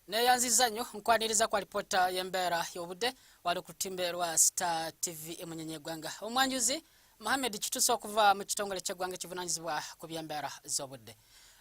Neyanziza nnyo nkwaniriza kwa ripota y'embeera y'obudde wali ku timbe lwa Star TV emunyenye gwanga. Omwanjuzi Mohamed Kituusa okuva mu kitongole ky'eggwanga ekivunanyizibwa ku by'embeera z'obudde.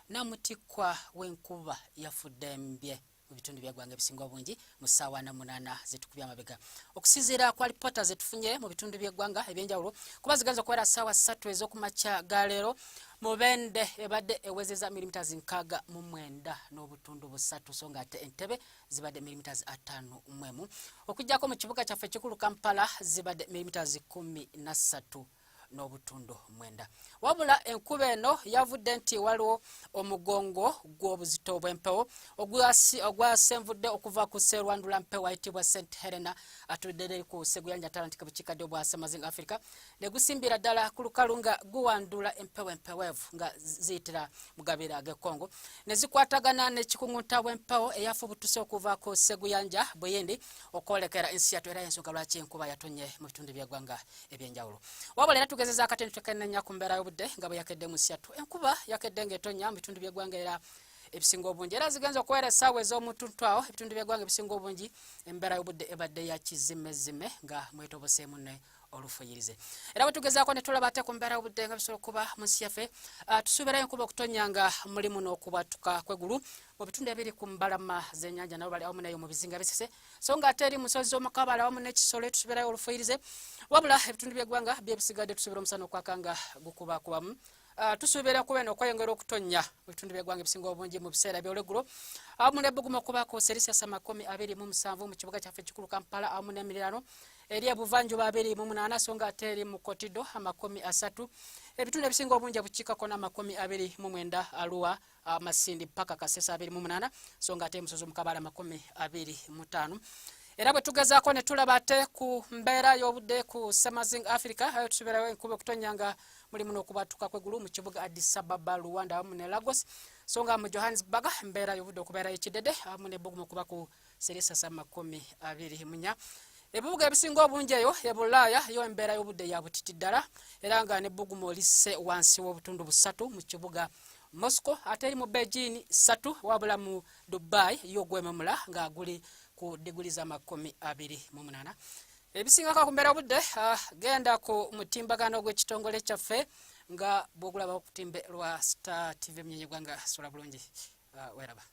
Namutikwa w'enkuba yafudde mbye mu bitundu by'eggwanga ebisinga obungi mu ssaawa na 8 zetukubya amabega. Okusinziira kwa ripota zetufunye mu bitundu by'eggwanga ebyenjawulo kuba zigenza okubeera ssaawa 3 ez'okumakya ga leero Mubende ebadde ewezeza millimeters 69 n'obutundu 3 so nga ate Entebbe zibadde millimeters 5 okujjako mu kibuga kyaffe ekikulu Kampala zibadde millimeters 13 n'obutundu 9. Wabula enkuba eno yavudde nti waliwo omugongo gw'obuzito bw'empewo ogwasenvudde okuva ku Sserwandula mpewo ayitibwa St Helena atudde ku Seguyanja Atlantic bukiikadde obwa Semazinga Africa ne gusimbira ddala ku lukalu nga guwandula empewevu nga ziyitira mu gabira g'e Congo ne zikwatagana n'ekikuŋŋunta bw'empewo eyafubutuse okuva ku Seguyanja Buyindi okwolekera ensi yattu era y'ensonga lwaki enkuba yatonye mu bitundu by'eggwanga ebyenjawulo. Wabula era tugezeza akatini twekenneenya ku mbeera y'obudde nga bwe yakedde mu nsi yattu. Enkuba yakedde ng'etonya mu bitundu by'eggwanga era ebisinga obungi era zigenza okubeera essaawa ez'omutuntu awo ebitundu by'eggwanga ebisinga obungi embeera y'obudde ebadde ya kizimezime nga mwetoboseemu ne olufuyirize. Era bwe tugezaako ne tulaba ate ku mbeera y'obudde nga bisobola okuba mu nsi yaffe tusuubirayo enkuba okutonya nga mulimu n'okubwatuka kw'eggulu mu bitundu ebiri ku mbalama z'ennyanja nabo bali awamu neyo mu bizinga bisese so nga ate eri mu nsozi z'omukaabala awamu n'ekisolo tusuubirayo olufuyirize wabula ebitundu by'eggwanga byebisigadde tusuubira omusana okwaka nga gukubakubamu. Tusuubira kuba n'okweyongera okutonya mu bitundu by'eggwanga ebisinga obungi mu biseera by'olweggulo awamu n'ebbugumu okubaako Celsius 27 mu kibuga kyaffe ekikulu Kampala awamu n'emiriraano eri ebuvanjuba 28 so nga ate eri mu Kotido 30 ebitundu ebisinga obungi bukiikako n'29 Arua Masindi paka Kasesa 28 so nga ate musozi omukaabala 25 era bwe tugezaako ne tulaba ate ku mbeera y'obudde ku Semazinga Africa ayo tusuubirayo enkuba okutonya nga mulimu n'okubwatuka kw'eggulu mu kibuga Addis Ababa Luanda awamu ne Lagos so nga mu Johannesburg mbeera y'obudde okubeera y'ekidede awamu n'ebbugumu okuba ku Celsius 24. Ebibuga ebisinga obungi eyo e Bulaaya yo embeera y'obudde ya butiti ddala era nga n'ebbugumu olisse wansi w'obutundu 3 mu kibuga Moscow ate eri mu Beijing 3 wabula mu Dubai yo gwememula nga guli ku diguli za 28. Ebisingako ku mbeera y'obudde genda ku mutimbagano gw'ekitongole kyaffe nga bw'ogulaba ku timbe lwa Star TV emunyenye gwanga sola bulungi weraba.